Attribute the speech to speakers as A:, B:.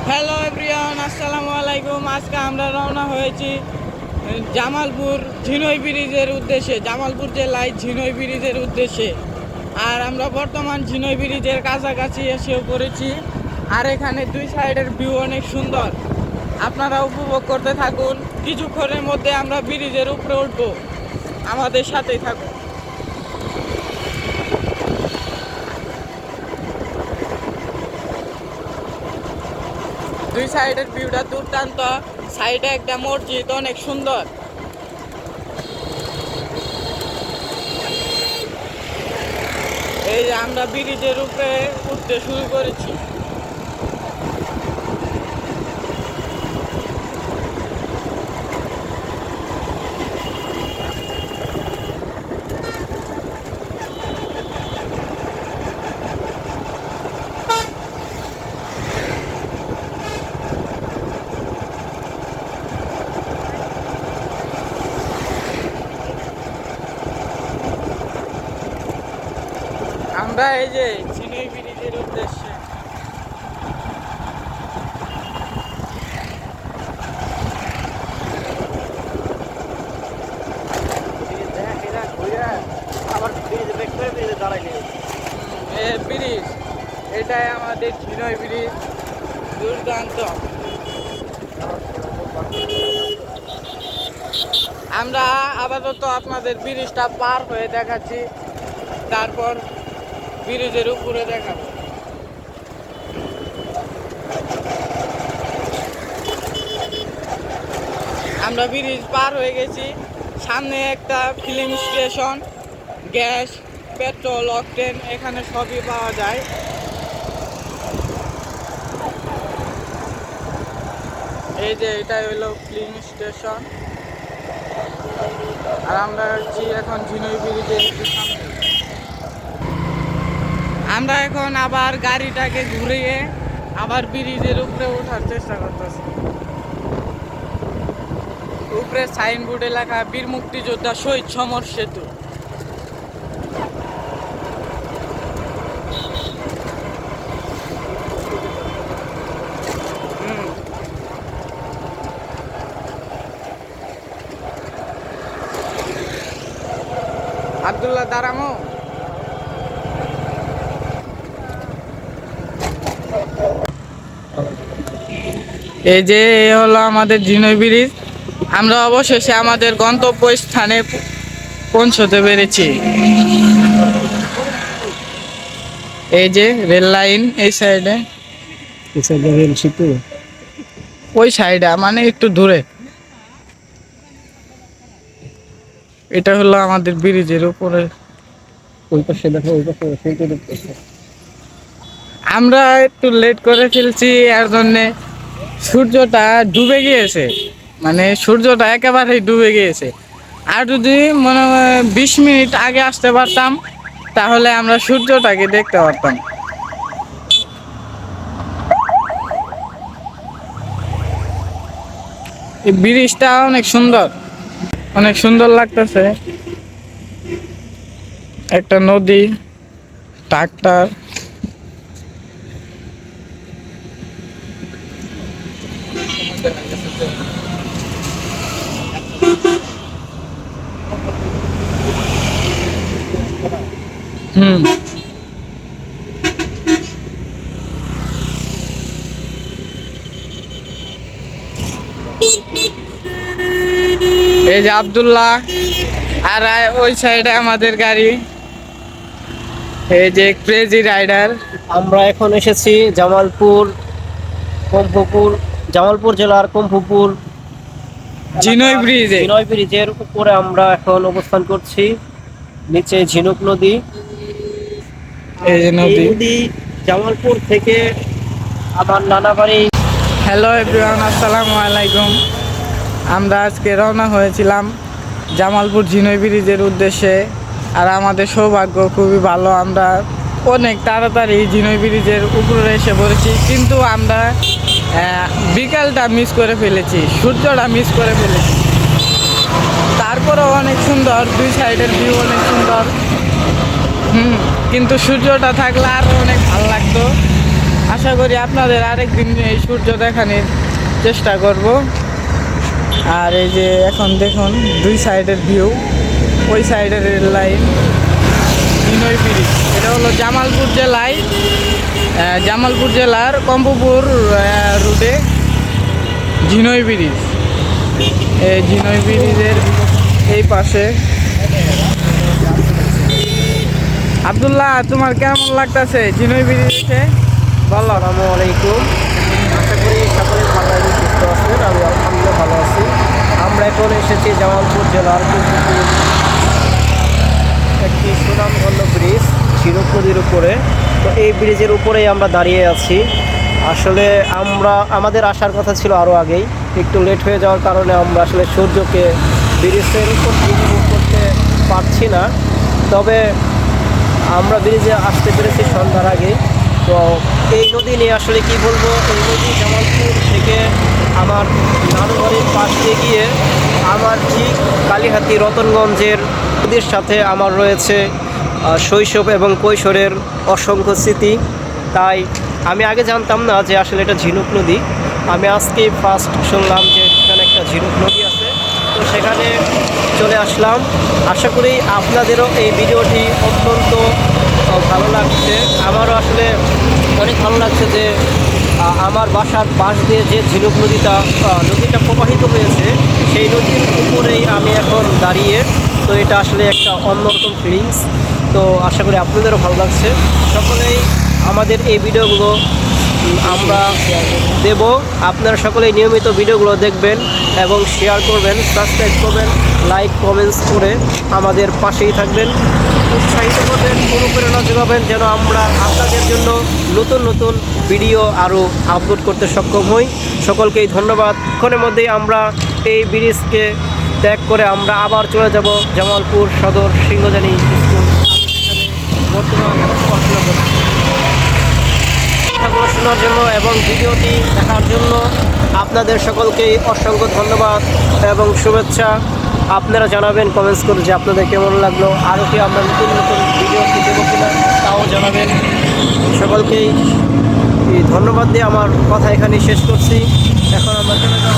A: Hello everyone, আসসালামু আলাইকুম। আজকে আমরা রওনা হয়েছি জামালপুর ঝিনই ব্রিজের উদ্দেশ্যে, জামালপুর জেলায় ঝিনই ব্রিজের উদ্দেশ্যে। আর আমরা বর্তমান ঝিনই ব্রিজের কাছাকাছি এসেও পড়েছি। আর এখানে দুই সাইডের ভিউ অনেক সুন্দর, আপনারা উপভোগ করতে থাকুন। কিছুক্ষণের মধ্যে আমরা ব্রিজের উপরে উঠবো, আমাদের সাথেই থাকুন। দুই সাইডের ভিউটা দুর্দান্ত। সাইডে একটা মসজিদ অনেক সুন্দর। এই যে আমরা ব্রিজের উপরে উঠতে শুরু করেছি। আমরা এই যে ঝিনই ব্রিজের উদ্দেশ্যে। ব্রিজ এটাই আমাদের ঝিনই ব্রিজ, দুর্দান্ত। আমরা আপাতত আপনাদের ব্রিজটা পার হয়ে দেখাচ্ছি, তারপর ব্রিজের উপরে দেখাবো। আমরা ব্রিজ পার হয়ে গেছি। সামনে একটা filling station, gas, petrol, octane এখানে সবই পাওয়া যায়। এই যে এটাই হলো ফিলিং স্টেশন। আর আমরা আছি এখন ঝিনই ব্রিজের সামনে। আমরা এখন আবার গাড়িটাকে ঘুরিয়ে আবার ব্রিজের উপরে ওঠার চেষ্টা করতেছি। উপরে সাইনবোর্ডে লেখা বীর মুক্তিযোদ্ধা শহীদ সমর সেতু। আব্দুল্লাহ দারামো। এই যে হলো আমাদের ঝিনই ব্রিজ। আমরা অবশেষে আমাদের গন্তব্য স্থানে পৌঁছতে পেরেছি। এই যে রেল লাইন, এই সাইডে রেল সেতু, ওই সাইডে মানে একটু দূরে। এটা হলো আমাদের ব্রিজের উপরে। ওই পাশে দেখো, ওই পাশে আমরা একটু লেট করে ফেলছি, এর জন্যে সূর্যটা ডুবে গিয়েছে, মানে সূর্যটা একেবারেই ডুবে গিয়েছে। আর যদি মনে হয় 20 মিনিট আগে আসতে পারতাম, তাহলে আমরা সূর্যটাকে দেখতে পারতাম। এই ব্রিজটা অনেক সুন্দর, অনেক সুন্দর লাগতেছে। একটা নদী, ট্রাক্টর। হুম, এই যে আব্দুল্লাহ, আর ওই সাইডে আমাদের গাড়ি, এই যে ক্রেজি রাইডার।
B: আমরা এখন এসেছি জামালপুর জেলার কম্পুপুর
A: ঝিনই ব্রিজে।
B: ঝিনই ব্রিজের উপরে আমরা এখন অবস্থান করছি। নিচে ঝিনুক নদী।
A: এই যে
B: এই
A: নদী।
B: নদী জামালপুর থেকে আমার নানা বাড়ি।
A: হ্যালো এভরিওয়ান, আসসালামু আলাইকুম। আমরা আজকে রওনা হয়েছিলাম জামালপুর ঝিনই ব্রিজের উদ্দেশ্যে। আর আমাদের সৌভাগ্য খুবই ভালো, আমরা অনেক তাড়াতাড়ি ঝিনই ব্রিজের উপরে এসে পড়েছি। কিন্তু আমরা বিকালটা মিস করে ফেলেছি, সূর্যটা মিস করে ফেলেছি। তারপরেও অনেক সুন্দর, দুই সাইডের ভিউ অনেক সুন্দর। কিন্তু সূর্যটা থাকলে আরও অনেক ভালো লাগতো। আশা করি আপনাদের আরেকদিন এই সূর্য দেখানোর চেষ্টা করব। আর এই যে এখন দেখুন দুই সাইডের ভিউ, ওই সাইডের রেল লাইন ঝিনই ব্রিজ, এটা হলো জামালপুর জেলার কম্পপুর রুটে ঝিনই ব্রিজ। এই ঝিনই ব্রিজের এই পাশে। আব্দুল্লাহ, তোমার কেমন লাগতেছে ঝিনই ব্রিজে? বলো।
B: আসসালামু আলাইকুম। আশা করি সকলে ভালো এবং সুস্থ আছেন। আমি আলহামদুলিল্লাহ ভালো আছি। আমরা এখন এসেছি জামালপুর জেলার কম্পপুর একটি সুনামধন্য ব্রিজ ঝিনুক নদীর উপরে। তো এই ব্রিজের উপরেই আমরা দাঁড়িয়ে আছি। আসলে আমাদের আসার কথা ছিল আরও আগেই, একটু লেট হয়ে যাওয়ার কারণে আমরা আসলে সূর্যকে ব্রিজের উপর উপভোগ করতে পারছি না। তবে আমরা ব্রিজে আসতে পেরেছি সন্ধ্যার আগে। তো এই নদী নিয়ে আসলে কি বলবো, এই নদী জামালপুর থেকে আমার নানুবাড়ির পাশ দিয়ে গিয়ে আমার ঠিক কালীহাতি রতনগঞ্জের নদীর সাথে আমার রয়েছে শৈশব এবং কৈশোরের অসংখ্য স্মৃতি। তাই আমি আগে জানতাম না যে আসলে এটা ঝিনুক নদী। আমি আজকে ফার্স্ট শুনলাম যে এখানে একটা ঝিনুক নদী আছে। তো সেখানে চলে আসলাম। আশা করি আপনাদেরও এই ভিডিওটি অত্যন্ত ভালো লাগছে। আমারও আসলে অনেক ভালো লাগছে যে আমার বাসার পাশ দিয়ে যে ঝিনুক নদীটা প্রবাহিত হয়েছে, সেই নদীর উপরেই আমি এখন দাঁড়িয়ে। তো এটা আসলে একটা অন্যরকম ফিলিংস। তো আশা করি আপনাদেরও ভালো লাগছে। সকলেই আমাদের এই ভিডিওগুলো আমরা দেব, আপনারা সকলেই নিয়মিত ভিডিওগুলো দেখবেন এবং শেয়ার করবেন, সাবস্ক্রাইব করবেন, লাইক কমেন্টস করে আমাদের পাশেই থাকবেন, উৎসাহিত করবেন, অনুপ্রেরণা যোগাবেন যেন আমরা আপনাদের জন্য নতুন নতুন ভিডিও আরও আপলোড করতে সক্ষম হই। সকলকেই ধন্যবাদ। ক্ষণের মধ্যেই আমরা এই ব্রিজকে ত্যাগ করে আমরা আবার চলে যাব জামালপুর সদর সিংহজানি স্কুল। বর্তমানে পড়াশোনা করছি। কথাগুলো শোনার জন্য এবং ভিডিওটি দেখার জন্য আপনাদের সকলকেই অসংখ্য ধন্যবাদ এবং শুভেচ্ছা। আপনারা জানাবেন কমেন্টস করে যে আপনাদের কেমন লাগলো, আরও কি আমরা নতুন নতুন ভিডিও দেবো কিনা তাও জানাবেন। সকলকেই ধন্যবাদ দিয়ে আমার কথা এখানেই শেষ করছি। এখন আমরা চলে যাব